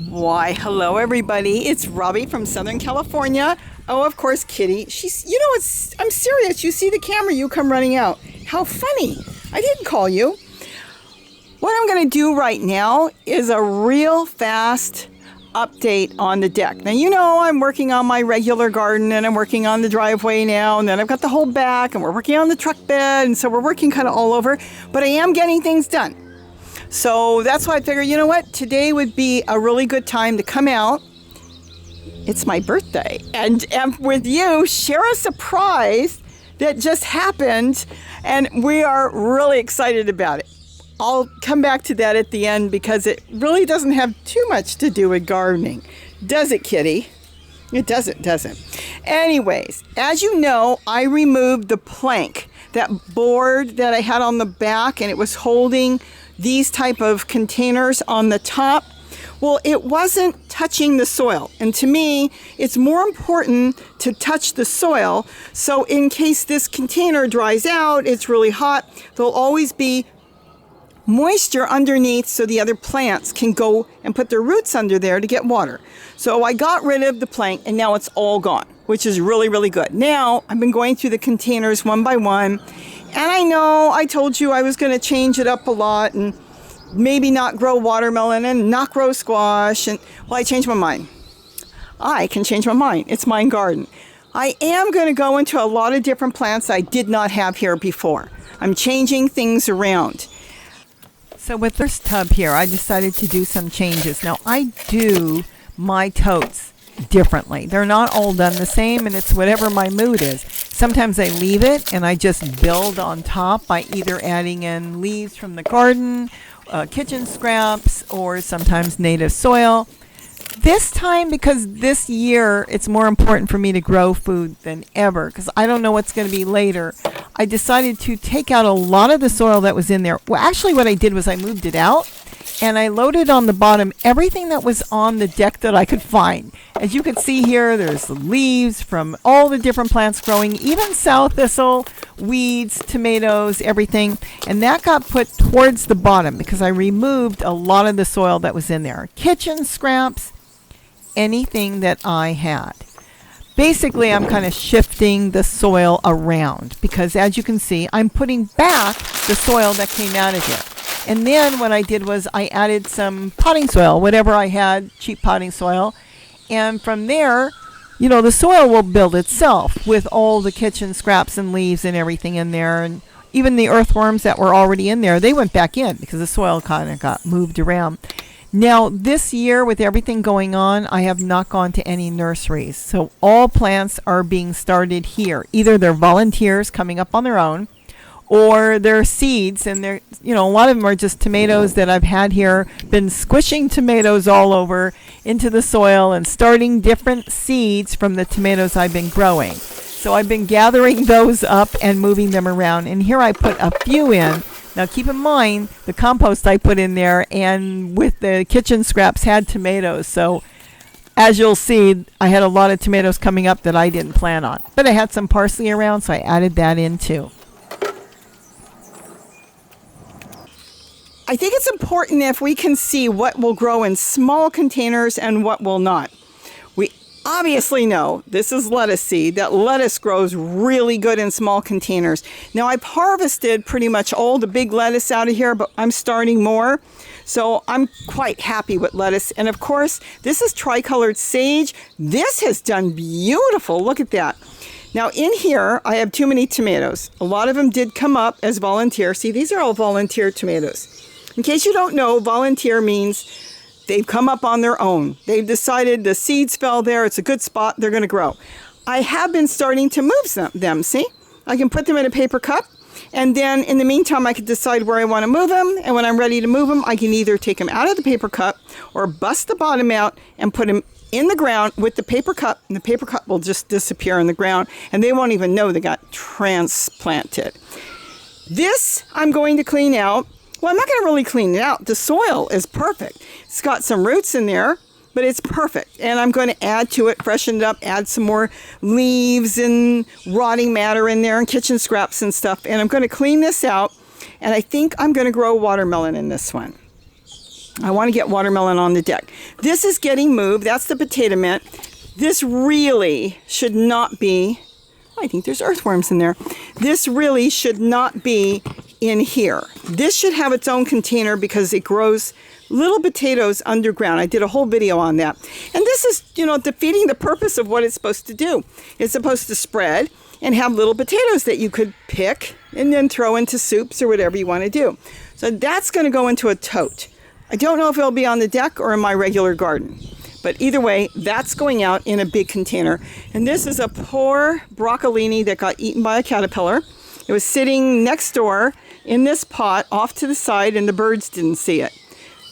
Why, hello everybody. It's Robbie from Southern California. Oh, of course, Kitty. I'm serious. You see the camera, you come running out. How funny. I didn't call you. What I'm going to do right now is a real fast update on the deck. Now, you know, I'm working on my regular garden and I'm working on the driveway now, and then I've got the whole back and we're working on the truck bed, and so we're working kind of all over, but I am getting things done. So that's why I figured, you know what, today would be a really good time to come out. It's my birthday, and with you, share a surprise that just happened, and we are really excited about it. I'll come back to that at the end because it really doesn't have too much to do with gardening. Does it, Kitty? It doesn't. Anyways, as you know, I removed the plank, that board that I had on the back, and it was holding these type of containers on the top. Well, it wasn't touching the soil. And to me, it's more important to touch the soil. So in case this container dries out, it's really hot, there'll always be moisture underneath so the other plants can go and put their roots under there to get water. So I got rid of the plank and now it's all gone, which is really, really good. Now I've been going through the containers one by one, and I know I told you I was going to change it up a lot and maybe not grow watermelon and not grow squash. And well, I changed my mind. I can change my mind. It's my garden. I am going to go into a lot of different plants I did not have here before. I'm changing things around. So with this tub here, I decided to do some changes. Now, I do my totes differently. They're not all done the same, and it's whatever my mood is. Sometimes I leave it and I just build on top by either adding in leaves from the garden, kitchen scraps, or sometimes native soil. This time, because this year it's more important for me to grow food than ever, because I don't know what's going to be later, I decided to take out a lot of the soil that was in there. Well, actually what I did was I moved it out and I loaded on the bottom everything that was on the deck that I could find. As you can see here, there's the leaves from all the different plants growing, even sow thistle, weeds, tomatoes, everything. And that got put towards the bottom because I removed a lot of the soil that was in there. Kitchen scraps, anything that I had. Basically, I'm kind of shifting the soil around because, as you can see, I'm putting back the soil that came out of here. And then what I did was I added some potting soil, whatever I had, cheap potting soil. And from there, you know, the soil will build itself with all the kitchen scraps and leaves and everything in there. And even the earthworms that were already in there, they went back in because the soil kind of got moved around. Now, this year, with everything going on, I have not gone to any nurseries. So all plants are being started here. Either they're volunteers coming up on their own, or they're seeds, and they're, you know, a lot of them are just tomatoes that I've had here, been squishing tomatoes all over into the soil and starting different seeds from the tomatoes I've been growing. So I've been gathering those up and moving them around. And here I put a few in. Now keep in mind, the compost I put in there and with the kitchen scraps had tomatoes. So as you'll see, I had a lot of tomatoes coming up that I didn't plan on. But I had some parsley around, so I added that in too. I think it's important if we can see what will grow in small containers and what will not. We obviously know, this is lettuce seed, that lettuce grows really good in small containers. Now I've harvested pretty much all the big lettuce out of here, but I'm starting more. So I'm quite happy with lettuce. And of course, this is tricolored sage. This has done beautiful. Look at that. Now in here, I have too many tomatoes. A lot of them did come up as volunteer. See, these are all volunteer tomatoes. In case you don't know, volunteer means they've come up on their own. They've decided the seeds fell there. It's a good spot. They're going to grow. I have been starting to move them. See, I can put them in a paper cup. And then in the meantime, I can decide where I want to move them. And when I'm ready to move them, I can either take them out of the paper cup or bust the bottom out and put them in the ground with the paper cup. And the paper cup will just disappear in the ground. And they won't even know they got transplanted. This I'm going to clean out. Well, I'm not going to really clean it out. The soil is perfect. It's got some roots in there, but it's perfect. And I'm going to add to it, freshen it up, add some more leaves and rotting matter in there and kitchen scraps and stuff. And I'm going to clean this out. And I think I'm going to grow watermelon in this one. I want to get watermelon on the deck. This is getting moved. That's the potato mint. This really should not be, I think there's earthworms in there. This really should not be in here. This should have its own container because it grows little potatoes underground. I did a whole video on that. And this is, defeating the purpose of what it's supposed to do. It's supposed to spread and have little potatoes that you could pick and then throw into soups or whatever you want to do. So that's going to go into a tote. I don't know if it'll be on the deck or in my regular garden. But either way, that's going out in a big container. And this is a poor broccolini that got eaten by a caterpillar. It was sitting next door in this pot off to the side and the birds didn't see it.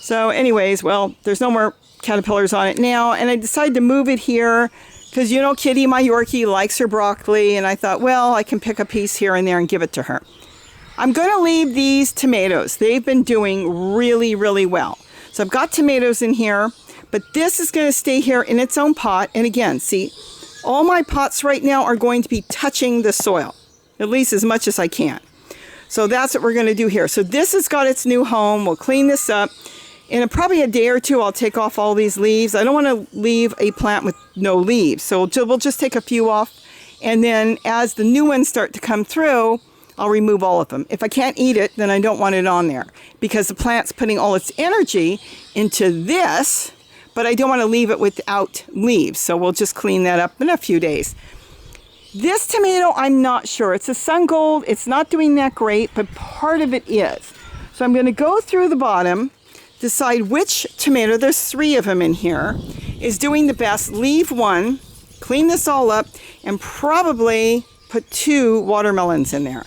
So anyways, well, there's no more caterpillars on it now. And I decided to move it here because, Kitty, my Yorkie, likes her broccoli. And I thought, well, I can pick a piece here and there and give it to her. I'm going to leave these tomatoes. They've been doing really, really well. So I've got tomatoes in here, but this is going to stay here in its own pot. And again, see, all my pots right now are going to be touching the soil, at least as much as I can. So that's what we're going to do here. So this has got its new home. We'll clean this up. In probably a day or two, I'll take off all these leaves. I don't want to leave a plant with no leaves. So we'll just take a few off. And then as the new ones start to come through, I'll remove all of them. If I can't eat it, then I don't want it on there because the plant's putting all its energy into this, but I don't want to leave it without leaves. So we'll just clean that up in a few days. This tomato, I'm not sure. It's a sun gold. It's not doing that great, but part of it is. So I'm going to go through the bottom, decide which tomato, there's 3 of them in here, is doing the best. Leave one, clean this all up, and probably put 2 watermelons in there.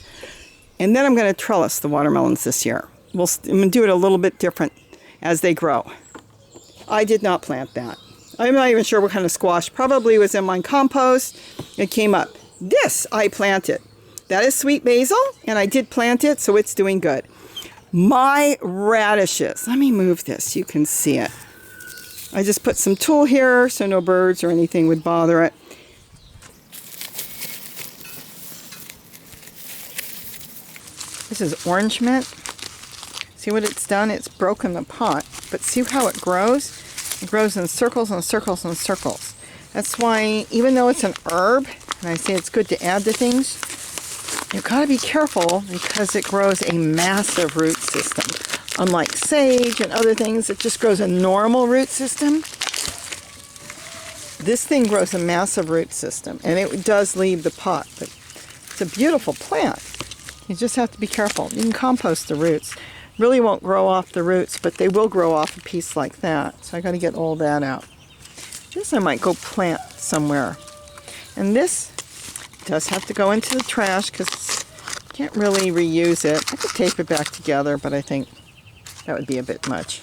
And then I'm going to trellis the watermelons this year. I'm going to do it a little bit different as they grow. I did not plant that. I'm not even sure what kind of squash. Probably was in my compost. It came up. This I planted. That is sweet basil, and I did plant it, so it's doing good. My radishes. Let me move this. You can see it. I just put some tulle here so no birds or anything would bother it. This is orange mint. See what it's done? It's broken the pot. But see how it grows? It grows in circles and circles and circles. That's why, even though it's an herb, and I say it's good to add to things, you've got to be careful because it grows a massive root system. Unlike sage and other things, it just grows a normal root system. This thing grows a massive root system, and it does leave the pot, but it's a beautiful plant. You just have to be careful. You can compost the roots. Really won't grow off the roots, but they will grow off a piece like that. So I got to get all that out. This I might go plant somewhere. And this does have to go into the trash because I can't really reuse it. I could tape it back together, but I think that would be a bit much.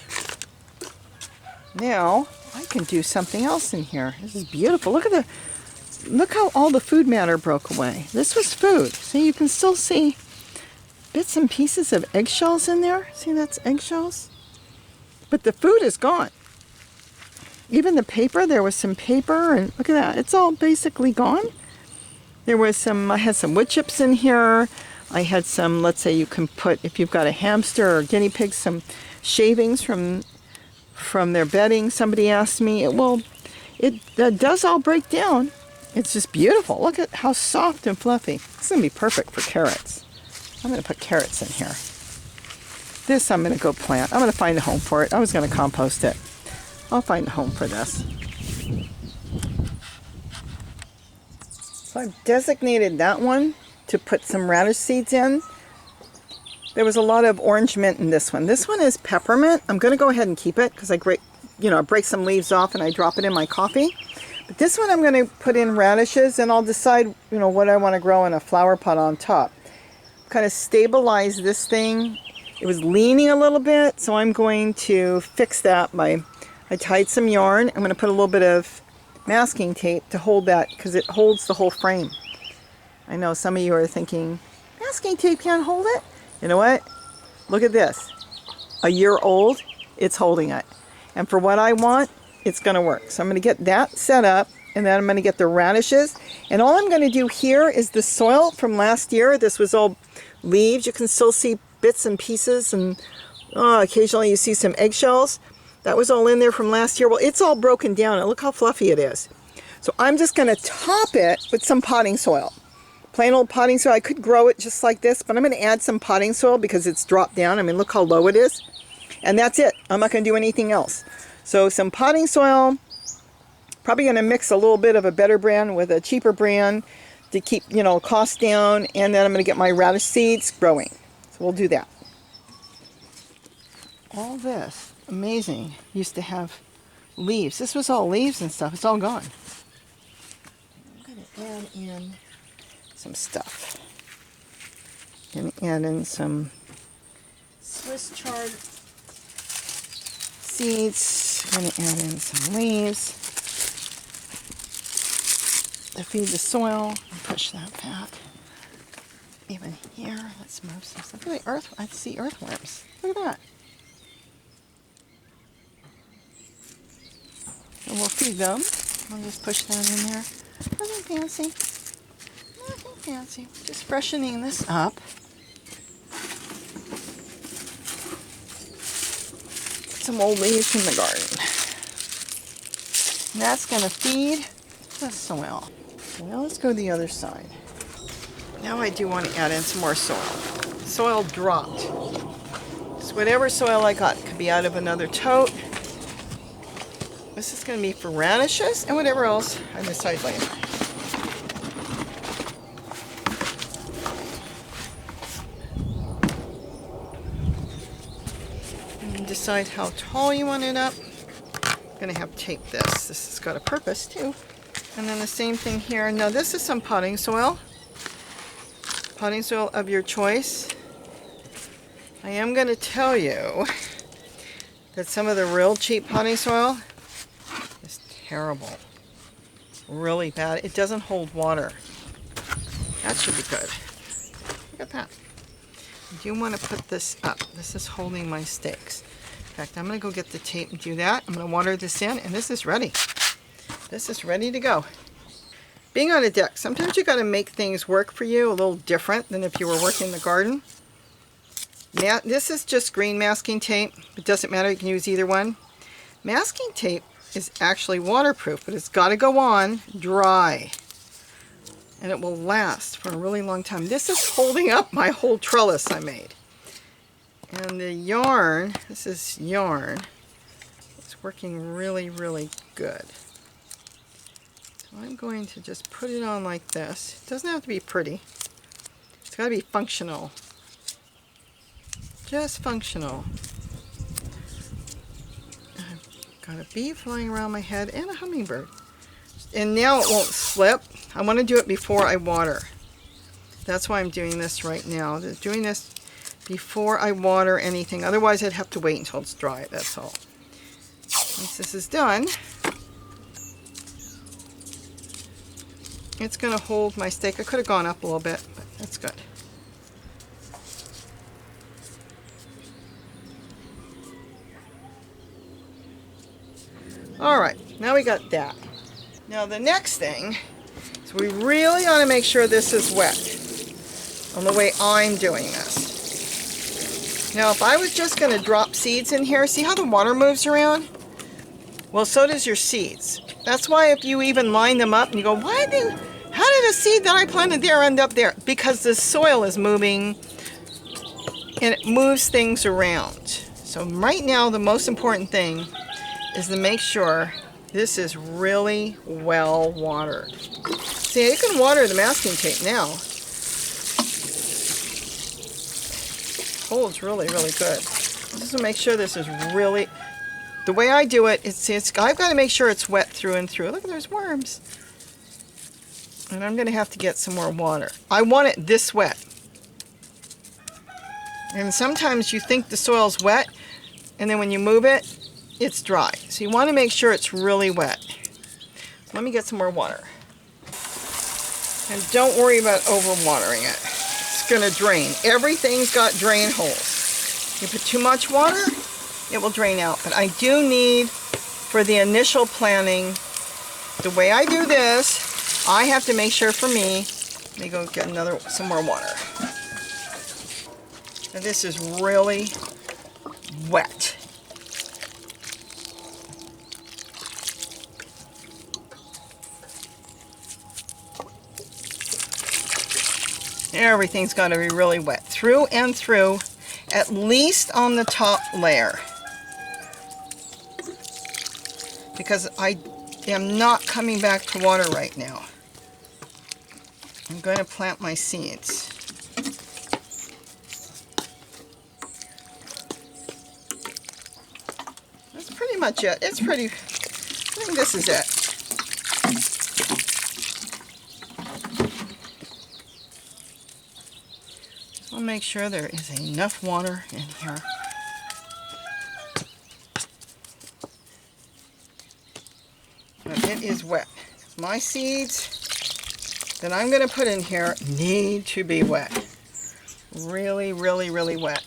Now I can do something else in here. This is beautiful. Look how all the food matter broke away. This was food. See, you can still see bits and pieces of eggshells in there. See, that's eggshells. But the food is gone. Even the paper, there was some paper, and look at that. It's all basically gone. There was I had some wood chips in here. I had some, let's say you can put, if you've got a hamster or guinea pig, some shavings from their bedding. Somebody asked me, that does all break down. It's just beautiful. Look at how soft and fluffy. It's going to be perfect for carrots. I'm going to put carrots in here. This I'm going to go plant. I'm going to find a home for it. I was going to compost it. I'll find a home for this. So I've designated that one to put some radish seeds in. There was a lot of orange mint in this one. This one is peppermint. I'm going to go ahead and keep it because I break some leaves off and I drop it in my coffee. But this one I'm going to put in radishes, and I'll decide, what I want to grow in a flower pot on top. Kind of stabilize this thing. It was leaning a little bit, so I'm going to fix that by, I tied some yarn. I'm going to put a little bit of masking tape to hold that because it holds the whole frame. I know some of you are thinking, masking tape can't hold it. You know what? Look at this. A year old, it's holding it. And for what I want, it's going to work. So I'm going to get that set up, and then I'm going to get the radishes. And all I'm going to do here is the soil from last year. This was all leaves. You can still see bits and pieces and Oh, occasionally you see some eggshells. That was all in there from last year. Well, it's all broken down, and look how fluffy it is. So I'm just going to top it with some potting soil. Plain old potting soil. I could grow it just like this, but I'm going to add some potting soil because it's dropped down. I mean, look how low it is. And that's it. I'm not going to do anything else. So some potting soil. Probably going to mix a little bit of a better brand with a cheaper brand to keep, costs down. And then I'm going to get my radish seeds growing. So we'll do that. All this, amazing, used to have leaves. This was all leaves and stuff. It's all gone. I'm going to add in some stuff. I'm going to add in some Swiss chard seeds. I'm going to add in some leaves to feed the soil. And push that back. Even here, let's move some stuff. Look at the I see earthworms. Look at that. And we'll feed them. I'll just push that in there. Nothing fancy. Nothing fancy. Just freshening this up. Some old leaves from the garden. And that's going to feed the soil. Now let's go to the other side. Now I do want to add in some more soil. Soil dropped. So whatever soil I got could be out of another tote. This is going to be for radishes and whatever else I decide later. And decide how tall you want it up. I'm going to have tape this. This has got a purpose too. And then the same thing here. Now this is some potting soil. Potting soil of your choice. I am going to tell you that some of the real cheap potting soil is terrible. Really bad. It doesn't hold water. That should be good. Look at that. I do want to put this up. This is holding my stakes. In fact, I'm going to go get the tape and do that. I'm going to water this in, and this is ready. This is ready to go. Being on a deck, sometimes you got to make things work for you a little different than if you were working in the garden. Now, this is just green masking tape. It doesn't matter, you can use either one. Masking tape is actually waterproof, but it's got to go on dry. And it will last for a really long time. This is holding up my whole trellis I made. And the yarn, this is yarn, it's working really, really good. So I'm going to just put it on like this. It doesn't have to be pretty. It's got to be functional. Just functional. I've got a bee flying around my head and a hummingbird. And now it won't slip. I want to do it before I water. That's why I'm doing this right now. Doing this before I water anything. Otherwise I'd have to wait until it's dry, that's all. Once this is done, it's going to hold my stake. I could have gone up a little bit, but that's good. Alright, now we got that. Now the next thing is we really ought to make sure this is wet on the way I'm doing this. Now if I was just going to drop seeds in here, see how the water moves around? Well, so does your seeds. That's why if you even line them up and you go, how did a seed that I planted there end up there? Because the soil is moving and it moves things around. So right now the most important thing is to make sure this is really well watered. See, you can water the masking tape now. Holds really, really good. Just to make sure this is really, the way I do it, I've got to make sure it's wet through and through. Look, there's worms. And I'm going to have to get some more water. I want it this wet. And sometimes you think the soil's wet, and then when you move it, it's dry. So you want to make sure it's really wet. Let me get some more water. And don't worry about overwatering it. It's going to drain. Everything's got drain holes. You put too much water, it will drain out. But I do need, for the initial planting, the way I do this, I have to make sure for me, let me go get some more water. And this is really wet. Everything's got to be really wet through and through, at least on the top layer, because I am not coming back to water right now. I'm going to plant my seeds. That's pretty much it. It's pretty, I think this is it. I'll make sure there is enough water in here. But it is wet. My seeds that I'm going to put in here need to be wet. Really, really, really wet.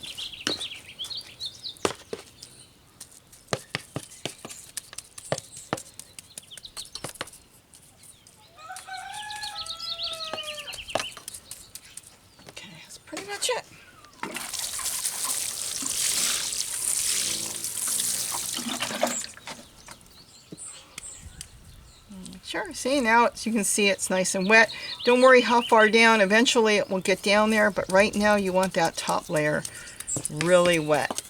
Pretty much it. Sure, see now you can see it's nice and wet. Don't worry how far down, eventually it will get down there, but right now you want that top layer really wet.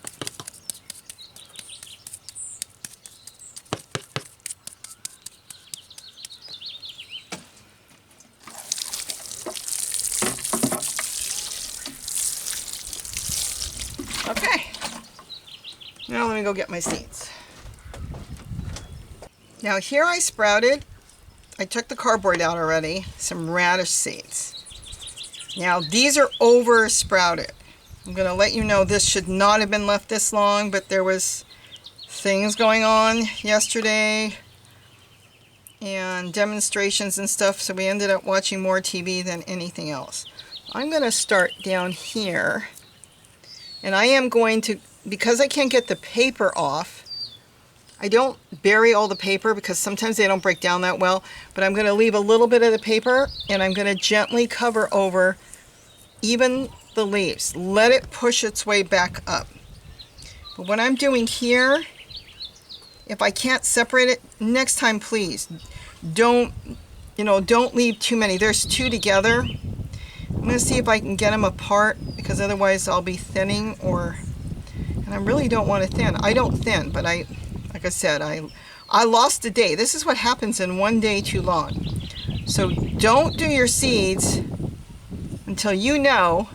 Okay, now let me go get my seeds. Now here I sprouted, I took the cardboard out already, some radish seeds. Now these are over sprouted. I'm going to let you know this should not have been left this long, but there was things going on yesterday and demonstrations and stuff, so we ended up watching more TV than anything else. I'm going to start down here. And I am going to, because I can't get the paper off, I don't bury all the paper because sometimes they don't break down that well, but I'm going to leave a little bit of the paper and I'm going to gently cover over even the leaves. Let it push its way back up. But what I'm doing here, if I can't separate it, next time please, don't leave too many. There's two together. I'm going to see if I can get them apart because otherwise I'll be thinning, and I really don't want to thin. I don't thin, but like I said, I lost a day. This is what happens in one day too long. So don't do your seeds until you know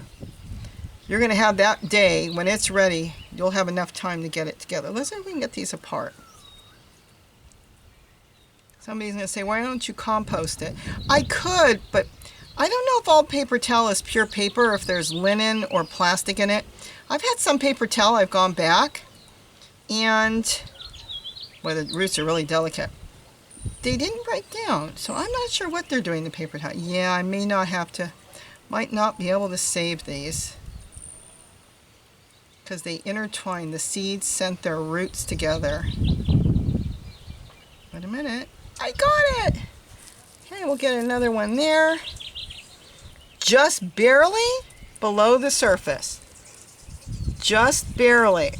you're going to have that day when it's ready. You'll have enough time to get it together. Let's see if we can get these apart. Somebody's going to say, why don't you compost it? I could, but I don't know if all paper towel is pure paper, or if there's linen or plastic in it. I've had some paper towel I've gone back, and well, the roots are really delicate. They didn't break down, so I'm not sure what they're doing to paper towel. Yeah, I might not be able to save these because they intertwine. The seeds sent their roots together. Wait a minute. I got it! Okay, we'll get another one there. Just barely below the surface. Just barely.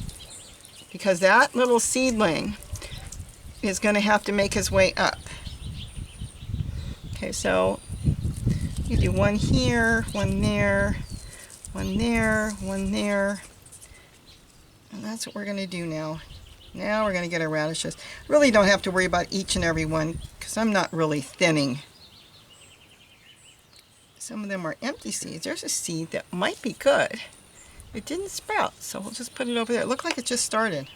Because that little seedling is going to have to make his way up. Okay, so you do one here, one there, one there, one there. And that's what we're going to do now. Now we're going to get our radishes. Really don't have to worry about each and every one because I'm not really thinning. Some of them are empty seeds. There's a seed that might be good. It didn't sprout, so we'll just put it over there. It looked like it just started.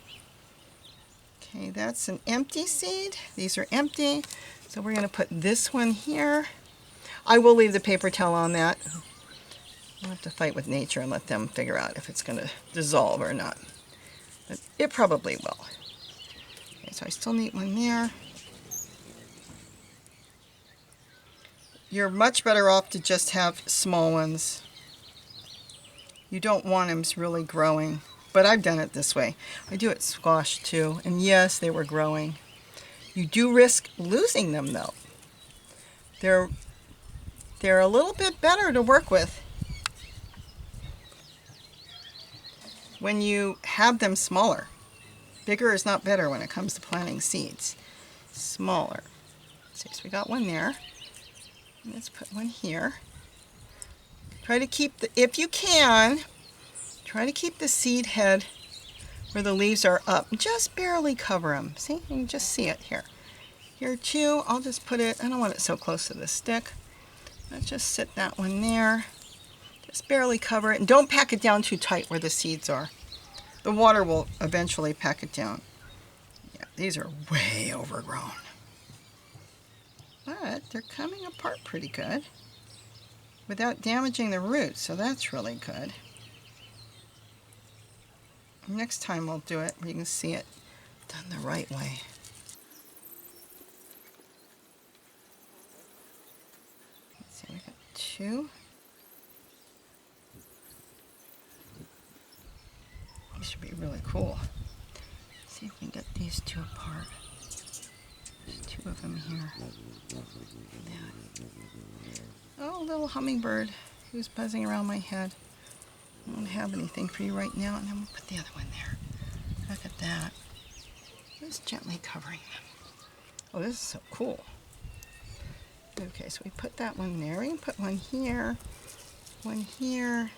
Okay, that's an empty seed. These are empty. So we're going to put this one here. I will leave the paper towel on that. I'll have to fight with nature and let them figure out if it's going to dissolve or not. But it probably will. Okay, so I still need one there. You're much better off to just have small ones. You don't want them really growing, but I've done it this way. I do it squash too, and yes, they were growing. You do risk losing them though. They're a little bit better to work with. when you have them smaller. Bigger is not better when it comes to planting seeds. Smaller. Let's see, so we got one there. Let's put one here. Try to keep the, if you can, try to keep the seed head where the leaves are up. Just barely cover them. See, you can just see it here. Here too, I'll just put it, I don't want it so close to the stick. Let's just sit that one there. Just barely cover it, and don't pack it down too tight where the seeds are. The water will eventually pack it down. Yeah, these are way overgrown. But they're coming apart pretty good without damaging the roots, so that's really good. Next time I'll do it where you can see it done the right way. Let's see, we got two. These should be really cool. Let's see if we can get these two apart. There's two of them here. Oh, little hummingbird who's buzzing around my head. I don't have anything for you right now, and then we'll put the other one there. Look at that. Just gently covering them. Oh, this is so cool. Okay, so we put that one there. We can put one here, one here,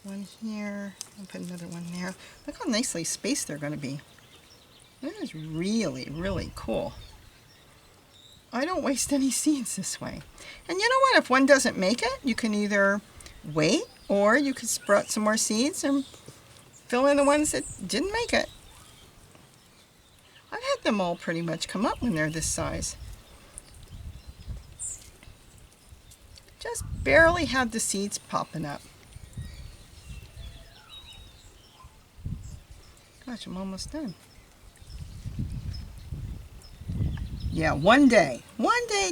one here, and put another one there. Look how nicely spaced they're going to be. That is really, really cool. I don't waste any seeds this way. And you know what? If one doesn't make it, you can either wait, or you could sprout some more seeds and fill in the ones that didn't make it. I've had them all pretty much come up when they're this size. Just barely have the seeds popping up. Gosh, I'm almost done. Yeah, one day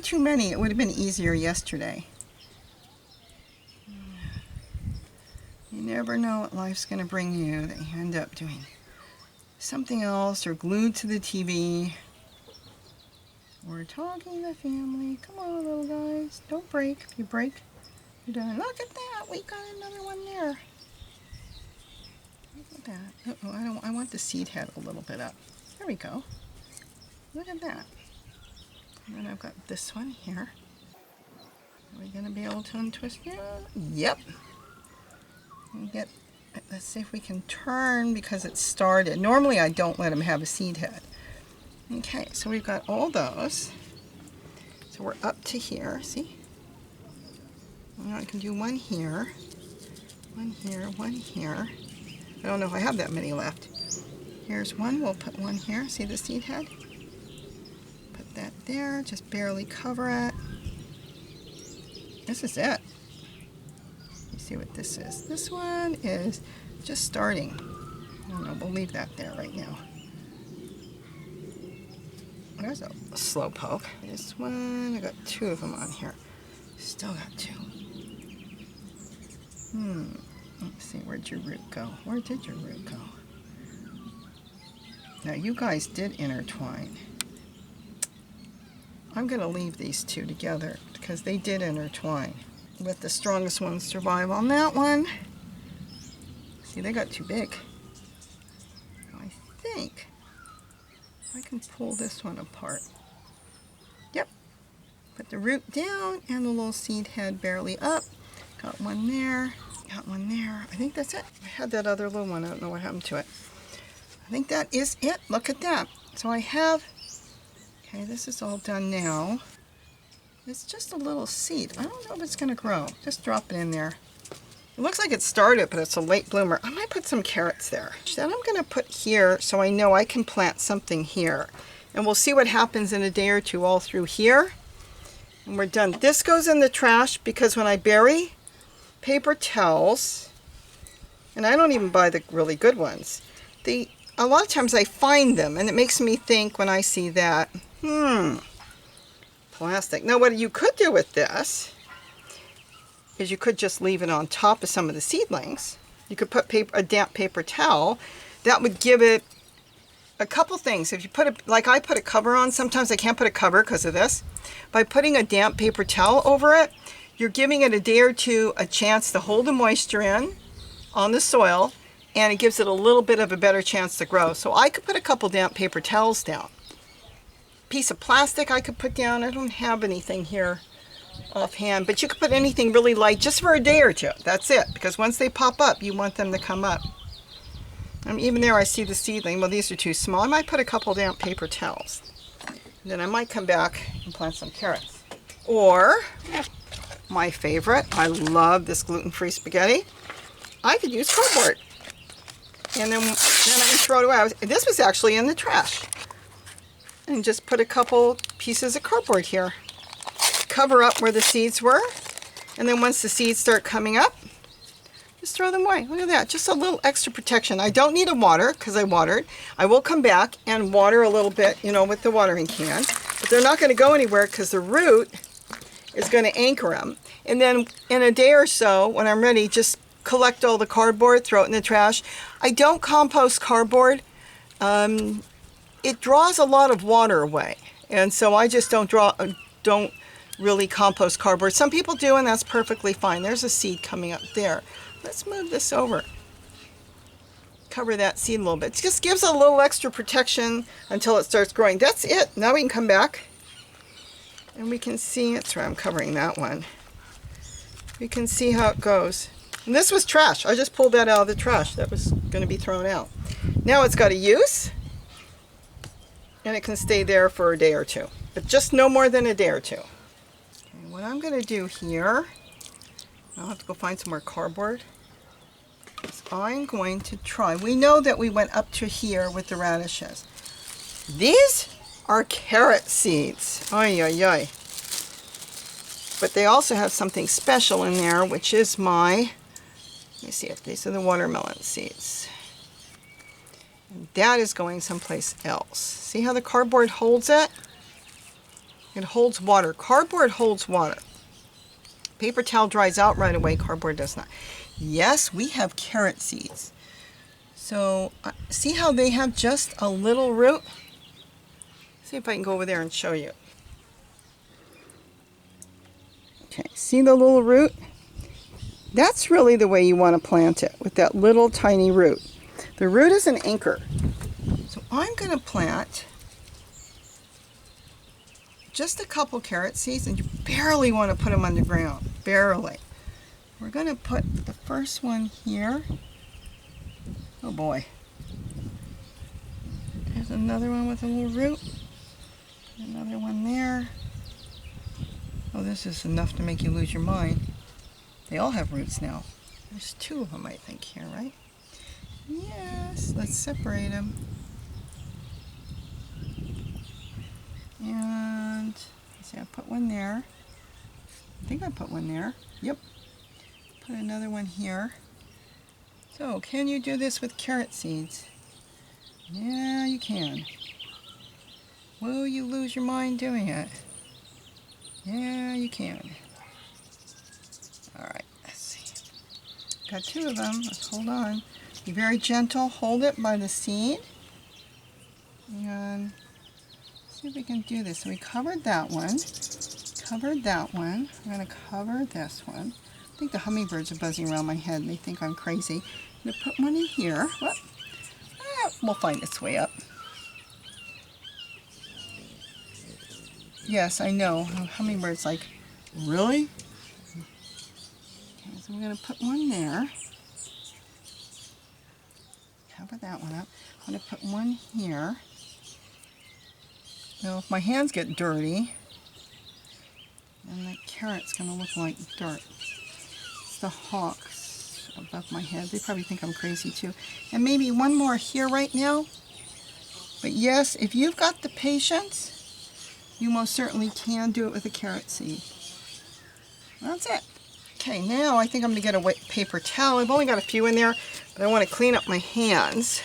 too many. It would have been easier yesterday. You never know what life's going to bring you, that you end up doing something else, or glued to the TV, or talking to the family. Come on, little guys, don't break. If you break, you're done. Look at that, we got another one there. Look at that. Uh-oh, I want the seed head a little bit up. There we go. Look at that. And then I've got this one here. Are we going to be able to untwist it? Yep. Let's see if we can turn, because it started. Normally I don't let them have a seed head. Okay, so we've got all those. So we're up to here, see? Now I can do one here, one here, one here. I don't know if I have that many left. Here's one, we'll put one here. See the seed head? Put that there, just barely cover it. This is it. You see what this is? This one is just starting. I don't know, we'll leave that there right now. There's a slow poke. This one, I got two of them on here. Still got two. Let's see, where'd your root go? Where did your root go? Now you guys did intertwine. I'm going to leave these two together because they did intertwine. Let the strongest ones survive on that one. See, they got too big. I think I can pull this one apart. Yep. Put the root down and the little seed head barely up. Got one there. Got one there. I think that's it. I had that other little one. I don't know what happened to it. I think that is it. Look at that. So I have... Okay, this is all done now. It's just a little seed. I don't know if it's going to grow. Just drop it in there. It looks like it started, but it's a late bloomer. I might put some carrots there. Then I'm going to put here so I know I can plant something here. And we'll see what happens in a day or two all through here. And we're done. This goes in the trash because when I bury paper towels, and I don't even buy the really good ones, a lot of times I find them, and it makes me think when I see that, plastic. Now what you could do with this is you could just leave it on top of some of the seedlings. You could put a damp paper towel. That would give it a couple things. If you put like I put a cover on, sometimes I can't put a cover because of this. By putting a damp paper towel over it, you're giving it a day or two a chance to hold the moisture in on the soil, and it gives it a little bit of a better chance to grow. So I could put a couple damp paper towels down. Piece of plastic I could put down. I don't have anything here offhand, but you could put anything really light just for a day or two. That's it, because once they pop up, you want them to come up. Even there I see the seedling. Well, these are too small. I might put a couple damp paper towels. And then I might come back and plant some carrots. Or, my favorite, I love this gluten-free spaghetti. I could use cardboard. And then I can throw it away. This was actually in the trash. And just put a couple pieces of cardboard here. Cover up where the seeds were. And then once the seeds start coming up, just throw them away. Look at that. Just a little extra protection. I don't need to water because I watered. I will come back and water a little bit, you know, with the watering can. But they're not going to go anywhere because the root is going to anchor them. And then in a day or so, when I'm ready, just collect all the cardboard, throw it in the trash. I don't compost cardboard. It draws a lot of water away. And so I just don't really compost cardboard. Some people do, and that's perfectly fine. There's a seed coming up there. Let's move this over. Cover that seed a little bit. It just gives a little extra protection until it starts growing. That's it. Now we can come back and we can see, that's where I'm covering that one. We can see how it goes. And this was trash. I just pulled that out of the trash. That was going to be thrown out. Now it's got a use, and it can stay there for a day or two, but just no more than a day or two. Okay, what I'm going to do here, I'll have to go find some more cardboard. I'm going to try. We know that we went up to here with the radishes. These are carrot seeds. Oy, oy, oy. But they also have something special in there, which is let me see if these are the watermelon seeds. And that is going someplace else. See how the cardboard holds it? It holds water. Cardboard holds water. Paper towel dries out right away. Cardboard does not. Yes, we have carrot seeds. So see how they have just a little root? See if I can go over there and show you. Okay, see the little root? That's really the way you want to plant it, with that little tiny root. The root is an anchor. So I'm going to plant just a couple carrot seeds, and you barely want to put them underground. Barely. We're going to put the first one here. Oh boy. There's another one with a little root. Another one there. Oh, this is enough to make you lose your mind. They all have roots now. There's two of them, I think, here, right? Yes, let's separate them. And, let's see, I put one there. I think I put one there. Yep. Put another one here. So, can you do this with carrot seeds? Yeah, you can. Will you lose your mind doing it? Yeah, you can. Alright, let's see. Got two of them. Let's hold on. Be very gentle. Hold it by the seed. And see if we can do this. So we covered that one. Covered that one. I'm going to cover this one. I think the hummingbirds are buzzing around my head and they think I'm crazy. I'm going to put one in here. Whoop. We'll find its way up. Yes, I know. Hummingbirds like, really? Okay, so we're going to put one there. Cover that one up. I'm going to put one here. Now, if my hands get dirty, then the carrot's going to look like dirt. It's the hawks above my head. They probably think I'm crazy too. And maybe one more here right now. But yes, if you've got the patience, you most certainly can do it with a carrot seed. That's it. Okay, now I think I'm going to get a wet paper towel. I've only got a few in there, but I want to clean up my hands.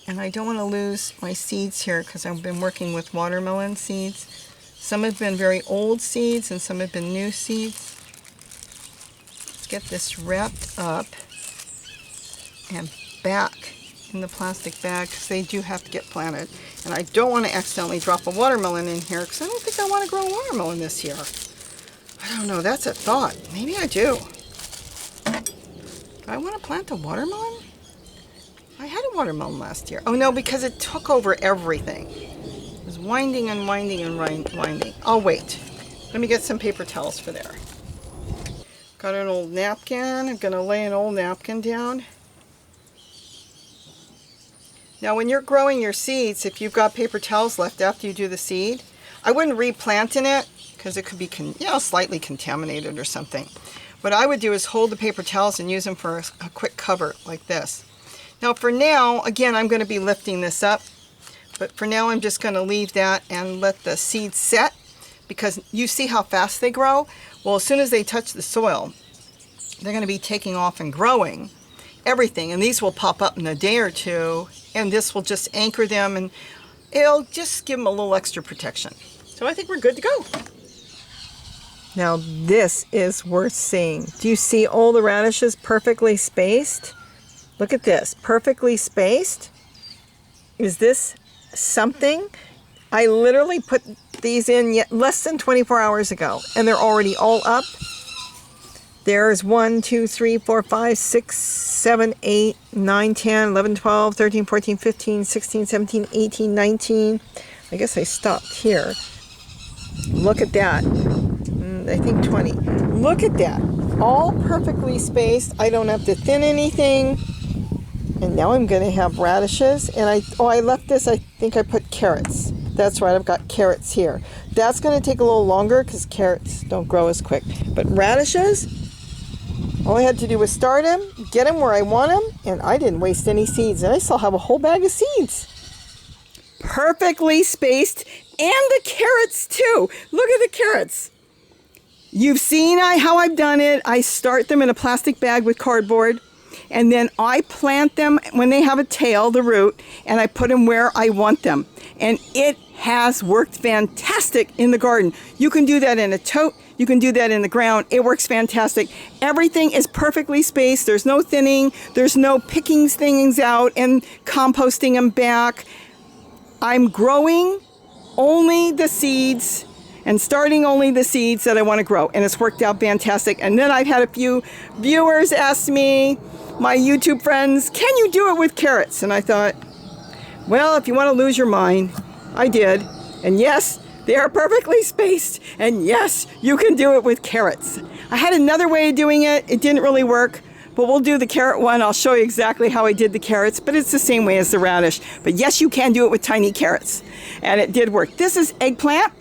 And I don't want to lose my seeds here because I've been working with watermelon seeds. Some have been very old seeds and some have been new seeds. Let's get this wrapped up and back in the plastic bag because they do have to get planted. And I don't want to accidentally drop a watermelon in here because I don't think I want to grow a watermelon this year. I don't know, that's a thought. Maybe I do. Do I want to plant a watermelon? I had a watermelon last year. Oh no, because it took over everything. It was winding and winding and winding. I'll wait. Let me get some paper towels for there. Got an old napkin. I'm going to lay an old napkin down. Now when you're growing your seeds, if you've got paper towels left after you do the seed, I wouldn't replant in it because it could be slightly contaminated or something. What I would do is hold the paper towels and use them for a quick cover like this. Now for now, again, I'm going to be lifting this up, but for now I'm just going to leave that and let the seeds set, because you see how fast they grow? Well, as soon as they touch the soil, they're going to be taking off and growing everything, and these will pop up in a day or two, and this will just anchor them, and it'll just give them a little extra protection. So I think we're good to go. Now this is worth seeing. Do you see all the radishes perfectly spaced? Look at this, perfectly spaced. Is this something? I literally put these in less than 24 hours ago, and they're already all up. There's 1, 2, 3, 4, 5, 6, 7, 8, 9, 10, 11, 12, 13, 14, 15, 16, 17, 18, 19. I guess I stopped here. Look at that. I think 20. Look at that. All perfectly spaced. I don't have to thin anything. And now I'm going to have radishes. And I left this, I think I put carrots. That's right, I've got carrots here. That's going to take a little longer because carrots don't grow as quick. But radishes, all I had to do was start them, get them where I want them, and I didn't waste any seeds. And I still have a whole bag of seeds. Perfectly spaced, and the carrots too. Look at the carrots. You've seen how I've done it. I start them in a plastic bag with cardboard, and then I plant them when they have a tail, the root, and I put them where I want them. And it has worked fantastic in the garden. You can do that in a tote. You can do that in the ground. It works fantastic. Everything is perfectly spaced. There's no thinning. There's no picking things out and composting them back. I'm growing only the seeds and starting only the seeds that I want to grow. And it's worked out fantastic. And then I've had a few viewers ask me, my YouTube friends, can you do it with carrots? And I thought, well, if you want to lose your mind, I did. And yes, they are perfectly spaced. And yes, you can do it with carrots. I had another way of doing it. It didn't really work, but we'll do the carrot one. I'll show you exactly how I did the carrots, but it's the same way as the radish. But yes, you can do it with tiny carrots. And it did work. This is eggplant.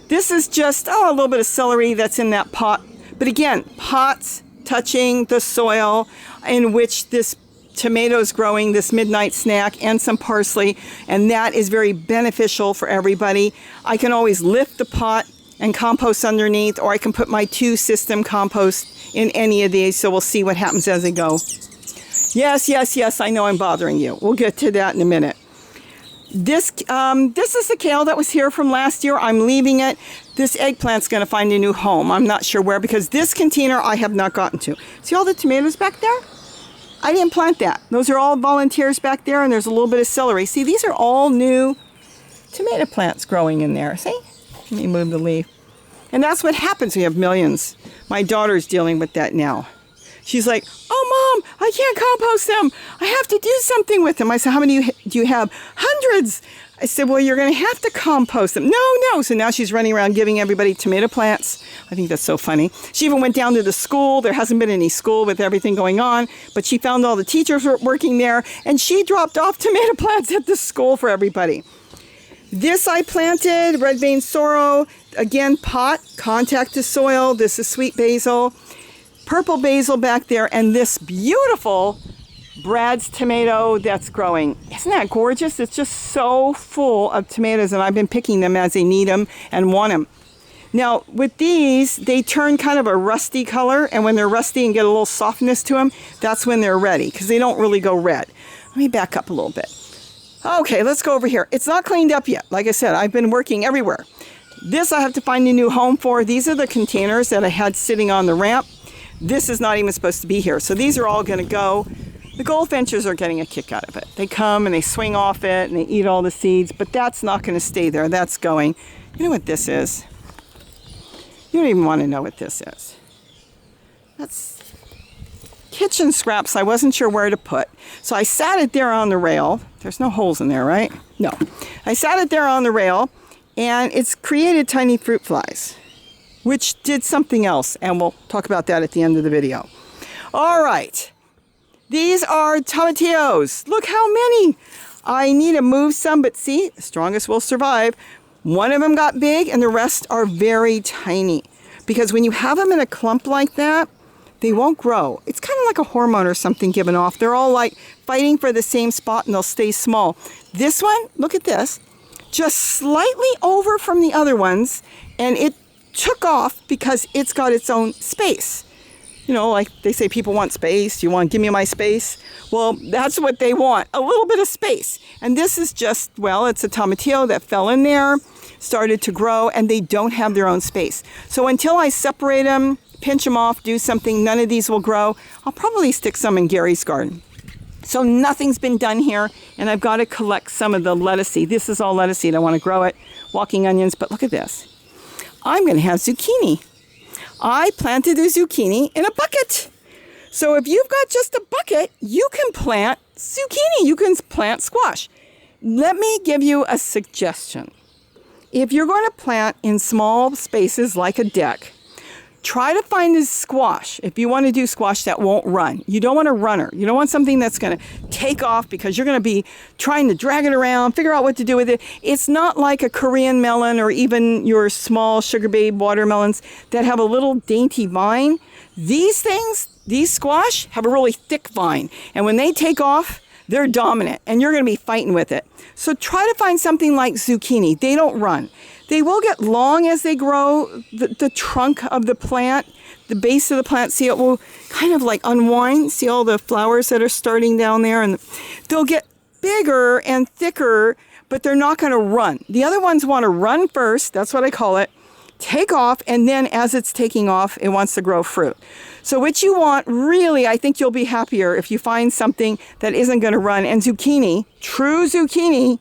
This is just, a little bit of celery that's in that pot. But again, pots touching the soil in which this tomato is growing, this midnight snack, and some parsley, and that is very beneficial for everybody. I can always lift the pot and compost underneath, or I can put my 2-system compost in any of these, so we'll see what happens as I go. Yes, I know I'm bothering you. We'll get to that in a minute. This is the kale that was here from last year. I'm leaving it. This eggplant's going to find a new home. I'm not sure where, because this container I have not gotten to. See all the tomatoes back there? I didn't plant that. Those are all volunteers back there, and there's a little bit of celery. See, these are all new tomato plants growing in there. See? Let me move the leaf. And that's what happens when you have millions. My daughter's dealing with that now. She's like, oh, Mom, I can't compost them. I have to do something with them. I said, how many do you have? Hundreds. I said, well, you're going to have to compost them. No. So now she's running around giving everybody tomato plants. I think that's so funny. She even went down to the school. There hasn't been any school with everything going on, but she found all the teachers were working there, and she dropped off tomato plants at the school for everybody. This I planted, red vein sorrel. Again, pot, contact to soil. This is sweet basil. Purple basil back there, and this beautiful Brad's tomato that's growing. Isn't that gorgeous? It's just so full of tomatoes, and I've been picking them as they need them and want them. Now, with these, they turn kind of a rusty color, and when they're rusty and get a little softness to them, that's when they're ready, because they don't really go red. Let me back up a little bit. Okay, let's go over here. It's not cleaned up yet. Like I said, I've been working everywhere. This I have to find a new home for. These are the containers that I had sitting on the ramp. This is not even supposed to be here. So these are all going to go. The goldfinches are getting a kick out of it. They come and they swing off it and they eat all the seeds, but that's not going to stay there. That's going. You know what this is? You don't even want to know what this is. That's kitchen scraps I wasn't sure where to put. So I sat it there on the rail. There's no holes in there, right? No. I sat it there on the rail, and it's created tiny fruit flies, which did something else, and we'll talk about that at the end of the video. All right. These are tomatillos. Look how many. I need to move some, but see, the strongest will survive. One of them got big, and the rest are very tiny. Because when you have them in a clump like that, they won't grow. It's kind of like a hormone or something given off. They're all like fighting for the same spot, and they'll stay small. This one, look at this, just slightly over from the other ones, and it took off because it's got its own space. You know, like they say people want space. You want, give me my space? Well, that's what they want, a little bit of space. And this is just, well, it's a tomatillo that fell in there, started to grow, and they don't have their own space. So until I separate them, pinch them off, do something, none of these will grow. I'll probably stick some in Gary's garden. So nothing's been done here, and I've got to collect some of the lettuce seed. This is all lettuce seed. I want to grow it, walking onions, but look at this. I'm going to have zucchini. I planted the zucchini in a bucket. So if you've got just a bucket, you can plant zucchini. You can plant squash. Let me give you a suggestion. If you're going to plant in small spaces like a deck, try to find a squash. If you want to do squash that won't run. You don't want a runner. You don't want something that's going to take off because you're going to be trying to drag it around, figure out what to do with it. It's not like a Korean melon or even your small sugar babe watermelons that have a little dainty vine. These things, these squash, have a really thick vine. And when they take off, they're dominant, and you're going to be fighting with it. So try to find something like zucchini. They don't run. They will get long as they grow. The trunk of the plant, the base of the plant, see, it will kind of like unwind. See all the flowers that are starting down there? And they'll get bigger and thicker, but they're not going to run. The other ones want to run first. That's what I call it. Take off, and then as it's taking off, it wants to grow fruit. So what you want, really, I think you'll be happier if you find something that isn't going to run. And zucchini, true zucchini,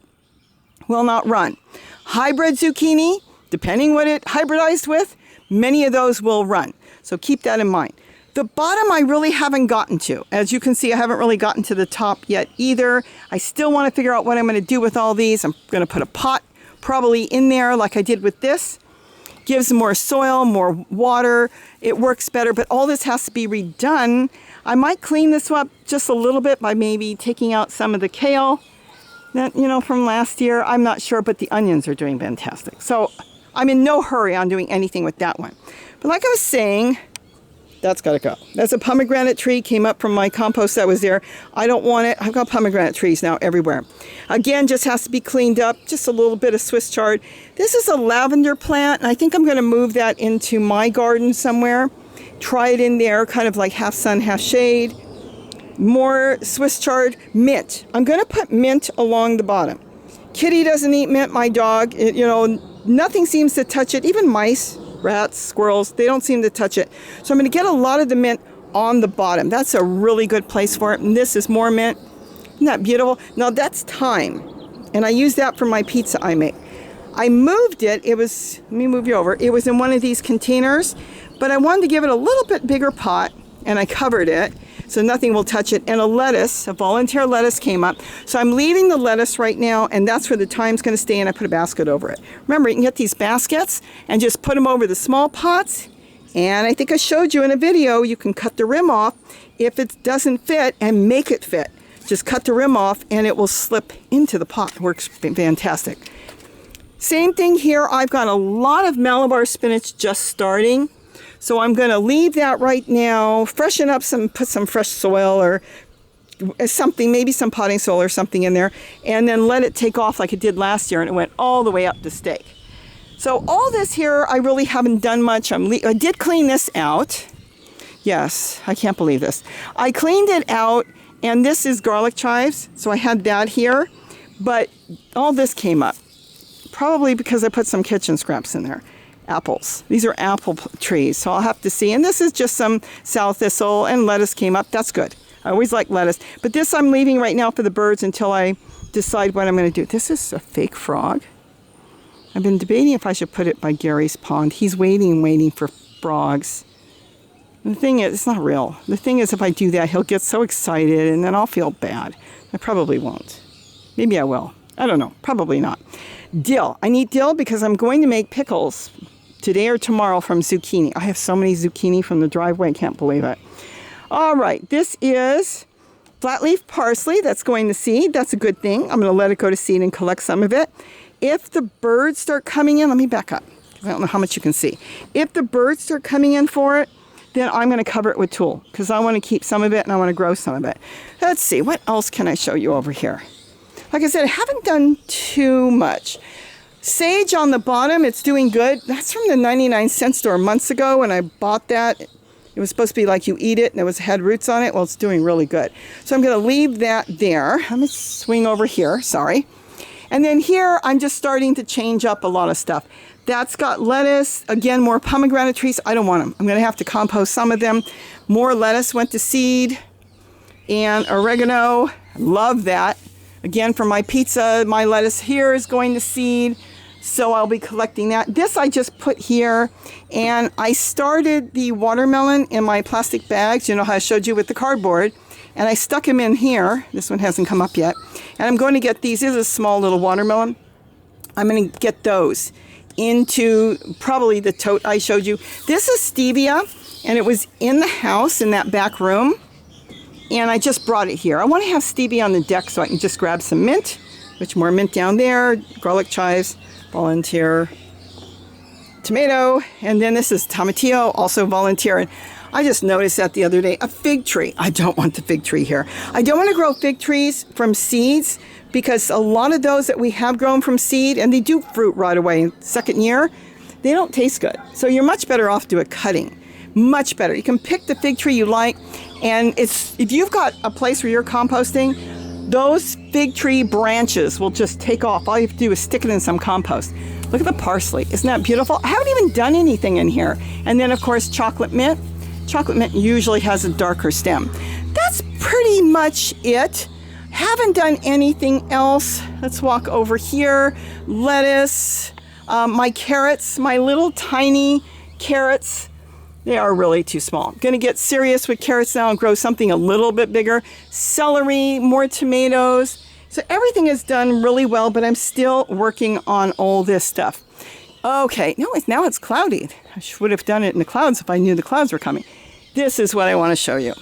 will not run. Hybrid zucchini, depending what it hybridized with, many of those will run. So keep that in mind. The bottom I really haven't gotten to. As you can see, I haven't really gotten to the top yet either. I still want to figure out what I'm going to do with all these. I'm going to put a pot probably in there like I did with this. Gives more soil, more water. It works better, but all this has to be redone. I might clean this up just a little bit by maybe taking out some of the kale that, you know, from last year. I'm not sure, but the onions are doing fantastic. So I'm in no hurry on doing anything with that one. But like I was saying, that's got to go. That's a pomegranate tree, came up from my compost that was there. I don't want it. I've got pomegranate trees now everywhere. Again, just has to be cleaned up, just a little bit of Swiss chard. This is a lavender plant, and I think I'm going to move that into my garden somewhere. Try it in there, kind of like half sun, half shade. More Swiss chard. Mint. I'm going to put mint along the bottom. Kitty doesn't eat mint, my dog. Nothing seems to touch it. Even mice, rats, squirrels, they don't seem to touch it. So I'm going to get a lot of the mint on the bottom. That's a really good place for it. And this is more mint. Isn't that beautiful? Now that's thyme. And I use that for my pizza I make. I moved it. Let me move you over. It was in one of these containers, but I wanted to give it a little bit bigger pot, and I covered it so nothing will touch it. And a volunteer lettuce came up. So I'm leaving the lettuce right now, and that's where the thyme's going to stay, and I put a basket over it. Remember, you can get these baskets and just put them over the small pots. And I think I showed you in a video, you can cut the rim off if it doesn't fit and make it fit. Just cut the rim off and it will slip into the pot. Works fantastic. Same thing here. I've got a lot of Malabar spinach just starting. So I'm going to leave that right now, freshen up put some fresh soil or something, maybe some potting soil or something in there, and then let it take off like it did last year, and it went all the way up the stake. So all this here, I really haven't done much. I did clean this out. Yes, I can't believe this. I cleaned it out, and this is garlic chives, so I had that here, but all this came up, probably because I put some kitchen scraps in there. Apples. These are apple trees, so I'll have to see. And this is just some sow thistle, and lettuce came up. That's good. I always like lettuce. But this I'm leaving right now for the birds until I decide what I'm going to do. This is a fake frog. I've been debating if I should put it by Gary's pond. He's waiting for frogs. The thing is, it's not real. The thing is, if I do that, he'll get so excited and then I'll feel bad. I probably won't. Maybe I will. I don't know. Probably not. Dill. I need dill because I'm going to make pickles today or tomorrow from zucchini. I have so many zucchini from the driveway. I can't believe it. All right. This is flat leaf parsley. That's going to seed. That's a good thing. I'm going to let it go to seed and collect some of it. If the birds start coming in, let me back up because I don't know how much you can see. If the birds start coming in for it, then I'm going to cover it with tulle because I want to keep some of it and I want to grow some of it. Let's see, what else can I show you over here? Like I said, I haven't done too much. Sage on the bottom, it's doing good. That's from the 99-cent store months ago when I bought that. It was supposed to be like you eat it and it had roots on it. Well, it's doing really good. So I'm going to leave that there. Let me swing over here, sorry. And then here, I'm just starting to change up a lot of stuff. That's got lettuce, again, more pomegranate trees. I don't want them. I'm going to have to compost some of them. More lettuce went to seed and oregano. Love that. Again, for my pizza, my lettuce here is going to seed. So I'll be collecting that. This I just put here, and I started the watermelon in my plastic bags, you know how I showed you with the cardboard, and I stuck them in here. This one hasn't come up yet. And I'm going to get these. This is a small little watermelon. I'm going to get those into probably the tote I showed you. This is stevia, and it was in the house in that back room, and I just brought it here. I want to have stevia on the deck so I can just grab some mint, which more mint down there, garlic chives, volunteer, tomato, and then this is tomatillo, also volunteer. And I just noticed that the other day, a fig tree. I don't want the fig tree here. I don't want to grow fig trees from seeds because a lot of those that we have grown from seed, and they do fruit right away in second year, they don't taste good. So you're much better off doing cutting. Much better. You can pick the fig tree you like, and if you've got a place where you're composting, those fig tree branches will just take off. All you have to do is stick it in some compost. Look at the parsley. Isn't that beautiful? I haven't even done anything in here. And then, of course, chocolate mint. Chocolate mint usually has a darker stem. That's pretty much it. Haven't done anything else. Let's walk over here. Lettuce, my carrots, my little tiny carrots. They are really too small. I'm going to get serious with carrots now and grow something a little bit bigger. Celery, more tomatoes. So everything is done really well, but I'm still working on all this stuff. Okay, now it's cloudy. I would have done it in the clouds if I knew the clouds were coming. This is what I want to show you.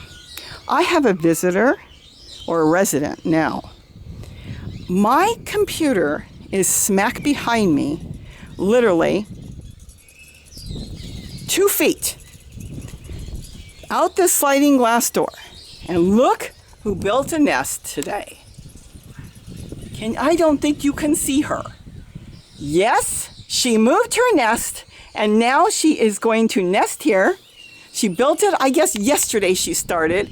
I have a visitor or a resident now. My computer is smack behind me, literally 2 feet out the sliding glass door. And look who built a nest today. I don't think you can see her. Yes, she moved her nest, and now she is going to nest here. She built it, I guess, yesterday she started,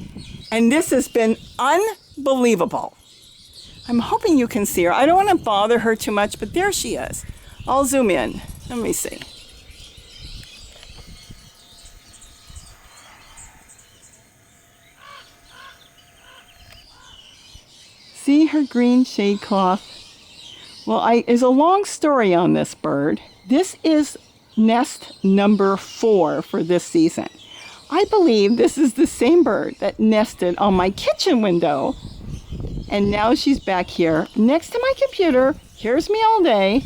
and this has been unbelievable. I'm hoping you can see her. I don't want to bother her too much, but there she is. I'll zoom in. Let me see. See her green shade cloth? Well, there's a long story on this bird. This is nest number 4 for this season. I believe this is the same bird that nested on my kitchen window. And now she's back here next to my computer. Here's me all day.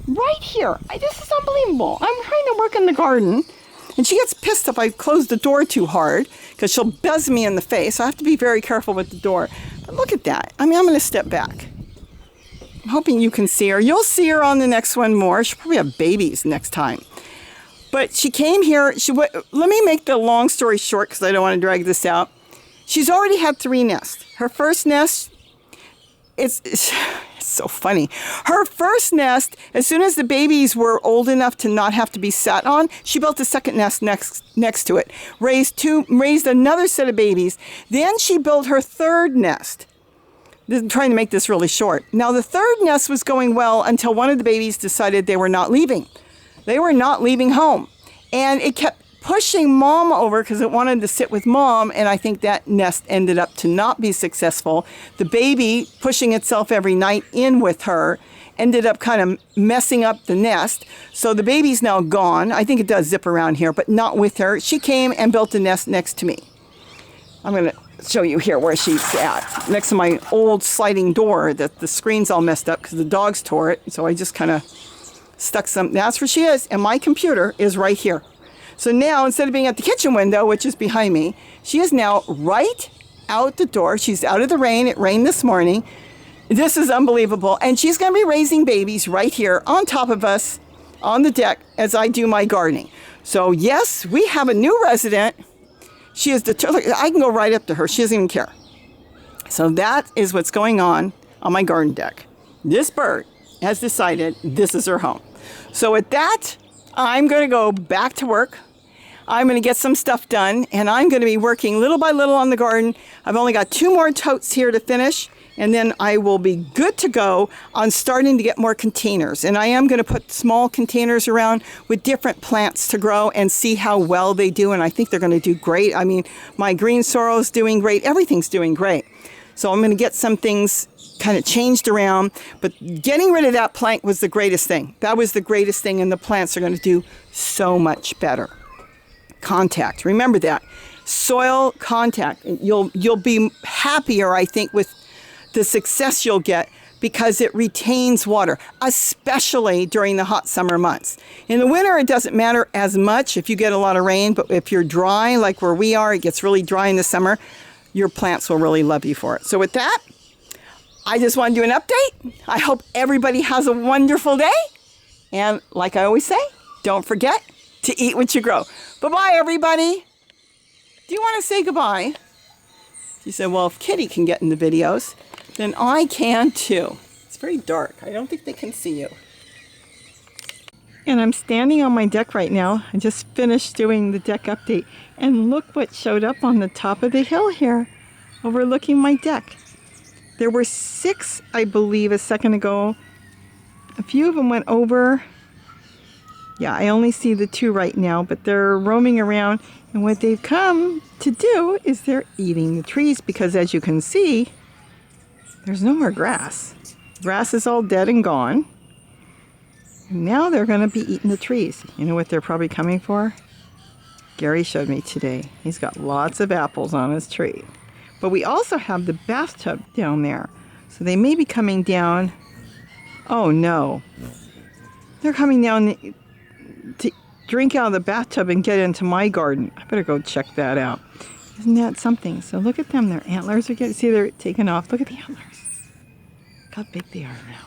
Right here. This is unbelievable. I'm trying to work in the garden. And she gets pissed if I close the door too hard because she'll buzz me in the face. So I have to be very careful with the door. But look at that. I'm going to step back. I'm hoping you can see her. You'll see her on the next one more. She'll probably have babies next time. But she came here. Let me make the long story short because I don't want to drag this out. She's already had 3 nests. Her first nest, it's so funny. Her first nest, as soon as the babies were old enough to not have to be sat on, she built a second nest next to it, raised another set of babies. Then she built her third nest. I'm trying to make this really short. Now, the third nest was going well until one of the babies decided they were not leaving. They were not leaving home. And it kept pushing mom over because it wanted to sit with mom, and I think that nest ended up to not be successful. The baby pushing itself every night in with her, ended up kind of messing up the nest. So the baby's now gone. I think it does zip around here, but not with her. She came and built a nest next to me. I'm going to show you here where she's at, next to my old sliding door that the screen's all messed up because the dogs tore it. So I just kind of stuck some, that's where she is. And my computer is right here. So now, instead of being at the kitchen window, which is behind me, she is now right out the door. She's out of the rain. It rained this morning. This is unbelievable. And she's going to be raising babies right here on top of us on the deck as I do my gardening. So yes, we have a new resident. She is determined. I can go right up to her. She doesn't even care. So that is what's going on my garden deck. This bird has decided this is her home. So with that, I'm going to go back to work. I'm going to get some stuff done, and I'm going to be working little by little on the garden. I've only got 2 more totes here to finish, and then I will be good to go on starting to get more containers. And I am going to put small containers around with different plants to grow and see how well they do, and I think they're going to do great. I mean, my green sorrel is doing great. Everything's doing great. So I'm going to get some things kind of changed around, but getting rid of that plank was the greatest thing. That was the greatest thing, and the plants are going to do so much better. Contact. Remember that. Soil contact. You'll be happier, I think, with the success you'll get because it retains water, especially during the hot summer months. In the winter, it doesn't matter as much if you get a lot of rain, but if you're dry, like where we are, it gets really dry in the summer, your plants will really love you for it. So with that, I just want to do an update. I hope everybody has a wonderful day. And like I always say, don't forget to eat what you grow. Bye-bye, everybody. Do you want to say goodbye? She said, well, if Kitty can get in the videos, then I can too. It's very dark. I don't think they can see you. And I'm standing on my deck right now. I just finished doing the deck update. And look what showed up on the top of the hill here, overlooking my deck. There were 6, I believe, a second ago. A few of them went over. Yeah, I only see the 2 right now, but they're roaming around. And what they've come to do is they're eating the trees because, as you can see, there's no more grass. Grass is all dead and gone. And now they're going to be eating the trees. You know what they're probably coming for? Gary showed me today. He's got lots of apples on his tree. But we also have the bathtub down there. So they may be coming down. Oh no. They're coming down to drink out of the bathtub and get into my garden. I better go check that out. Isn't that something? So look at them. Their antlers are getting, see, they're taking off. Look at the antlers. Look how big they are now.